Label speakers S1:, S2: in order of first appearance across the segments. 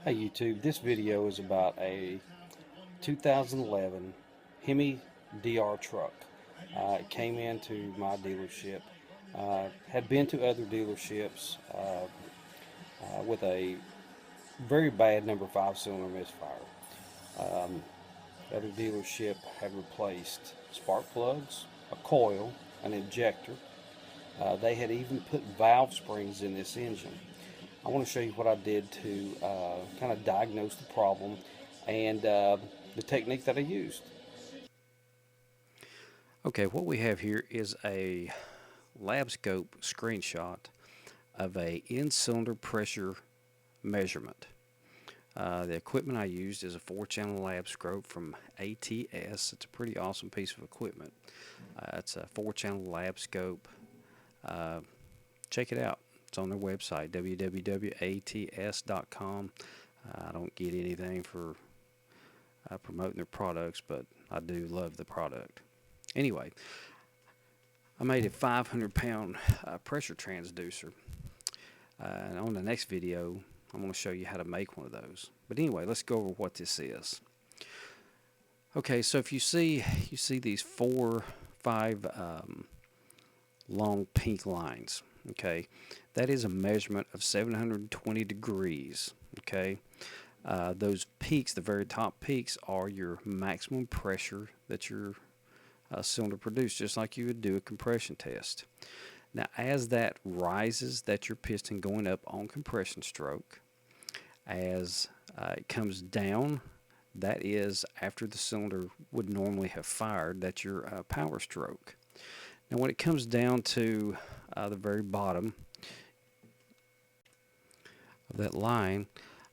S1: Hey YouTube, this video is about a 2011 Hemi DR truck. It came into my dealership. Had been to other dealerships with a very bad number 5 cylinder misfire. Other dealership had replaced spark plugs, a coil, an injector. They had even put valve springs in this engine. I want to show you what I did to kind of diagnose the problem and the technique that I used. Okay, what we have here is a lab scope screenshot of a in-cylinder pressure measurement. The equipment I used is a 4-channel lab scope from ATS. It's a pretty awesome piece of equipment. It's a 4-channel lab scope. Check it out. It's on their website, www.ats.com. I don't get anything for promoting their products, but I do love the product. Anyway, I made a 500-pound pressure transducer. And on the next video, I'm going to show you how to make one of those. But anyway, let's go over what this is. Okay, so if you see these 5 long pink lines. Okay, that is a measurement of 720 degrees. Okay, those peaks, the very top peaks, are your maximum pressure that your cylinder produces, just like you would do a compression test. Now, as that rises, that's your piston going up on compression stroke. As it comes down, that is after the cylinder would normally have fired, that's your power stroke. Now, when it comes down to the very bottom of that line,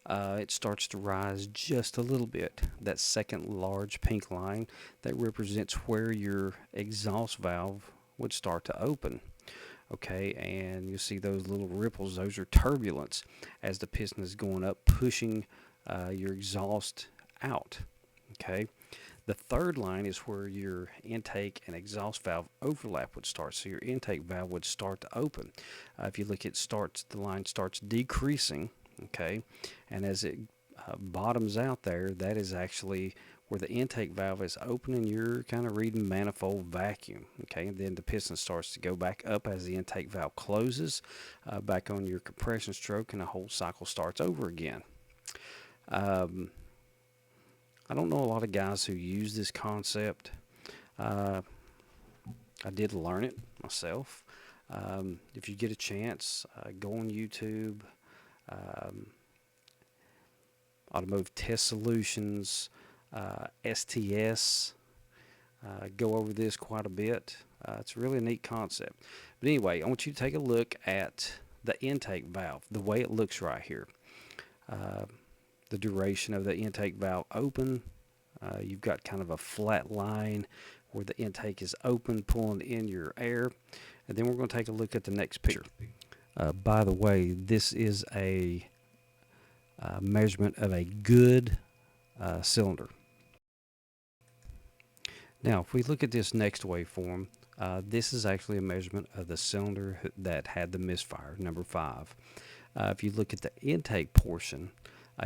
S1: it starts to rise just a little bit. That second large pink line, that represents where your exhaust valve would start to open. Okay, and you see those little ripples, those are turbulence as the piston is going up, pushing your exhaust out. Okay. The third line is where your intake and exhaust valve overlap would start. So your intake valve would start to open. If you look, the line starts decreasing, okay? And as it bottoms out there, that is actually where the intake valve is opening. You're kind of reading manifold vacuum, okay? And then the piston starts to go back up as the intake valve closes, back on your compression stroke, and the whole cycle starts over again. I don't know a lot of guys who use this concept. I did learn it myself. If you get a chance, go on YouTube, Automotive Test Solutions, STS. Go over this quite a bit. It's a really neat concept. But anyway, I want you to take a look at the intake valve, the way it looks right here. The duration of the intake valve open. You've got kind of a flat line where the intake is open, pulling in your air. And then we're going to take a look at the next picture. By the way, this is a measurement of a good cylinder. Now, if we look at this next waveform, this is actually a measurement of the cylinder that had the misfire, number 5. If you look at the intake portion,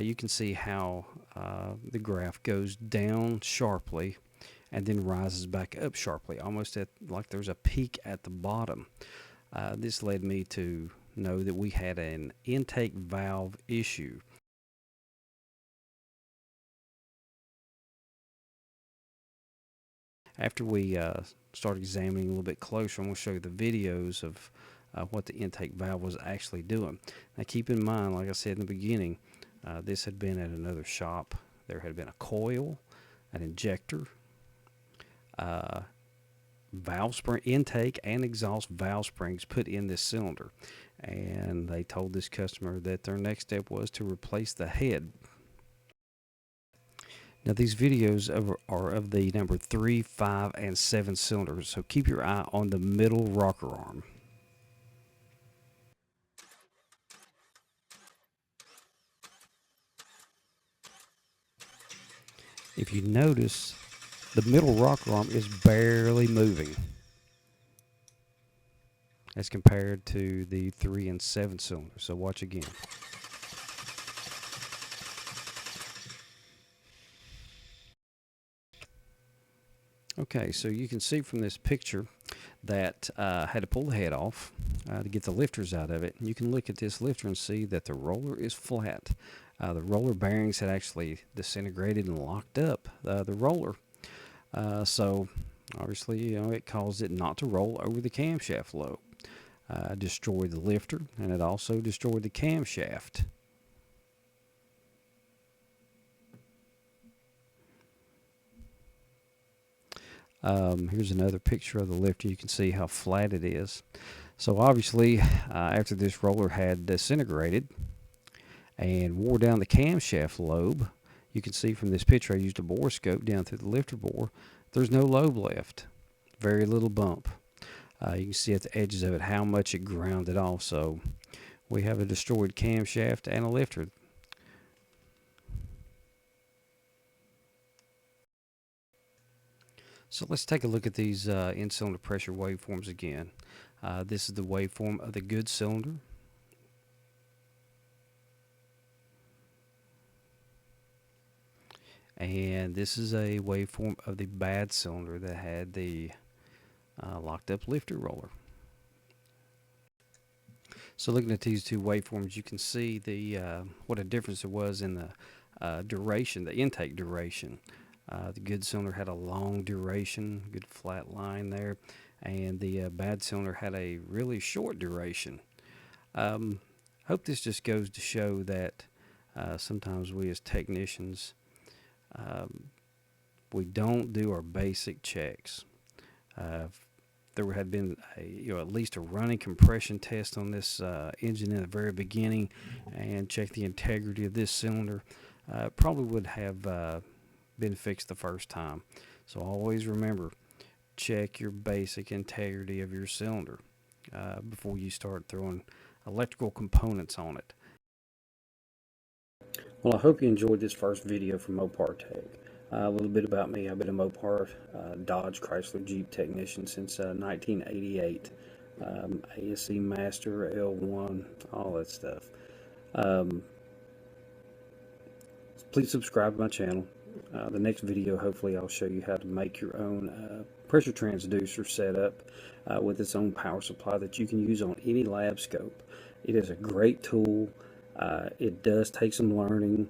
S1: you can see how the graph goes down sharply and then rises back up sharply, almost like there's a peak at the bottom. This led me to know that we had an intake valve issue. After we start examining a little bit closer, I'm going to show you the videos of what the intake valve was actually doing. Now keep in mind, like I said in the beginning, this had been at another shop. There had been a coil, an injector, valve spring, intake and exhaust valve springs put in this cylinder. And they told this customer that their next step was to replace the head. Now these videos are of the number 3, 5, and 7 cylinders, so keep your eye on the middle rocker arm. If you notice, the middle rocker arm is barely moving as compared to the 3 and 7 cylinders. So watch again. Okay, so you can see from this picture that I had to pull the head off to get the lifters out of it. You can look at this lifter and see that the roller is flat. The roller bearings had actually disintegrated and locked up the roller. So obviously, it caused it not to roll over the camshaft lobe. Destroyed the lifter, and it also destroyed the camshaft. Here's another picture of the lifter. You can see how flat it is. So obviously, after this roller had disintegrated and wore down the camshaft lobe, you can see from this picture I used a bore scope down through the lifter bore. There's no lobe left. Very little bump. You can see at the edges of it how much it grounded off. So we have a destroyed camshaft and a lifter. So let's take a look at these in-cylinder pressure waveforms again. This is the waveform of the good cylinder. And this is a waveform of the bad cylinder that had the locked up lifter roller. So looking at these two waveforms, you can see the what a difference there was in the duration, the intake duration. The good cylinder had a long duration, good flat line there, and the bad cylinder had a really short duration. Hope this just goes to show that sometimes we as technicians, we don't do our basic checks. There had been at least a running compression test on this engine in the very beginning, and check the integrity of this cylinder, probably would have been fixed the first time. So always remember, check your basic integrity of your cylinder before you start throwing electrical components on it. Well, I hope you enjoyed this first video from Mopar Tech. A little bit about me. I've been a Mopar, Dodge, Chrysler, Jeep technician since 1988. ASE Master, L1, all that stuff. Please subscribe to my channel. The next video, hopefully, I'll show you how to make your own pressure transducer setup with its own power supply that you can use on any lab scope. It is a great tool. It does take some learning,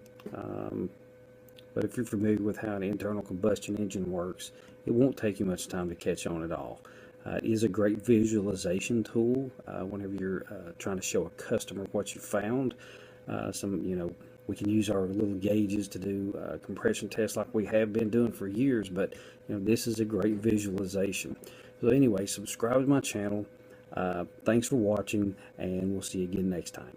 S1: but if you're familiar with how an internal combustion engine works, it won't take you much time to catch on at all. It is a great visualization tool whenever you're trying to show a customer what you found. We can use our little gauges to do compression tests like we have been doing for years, but this is a great visualization. So anyway, subscribe to my channel. Thanks for watching, and we'll see you again next time.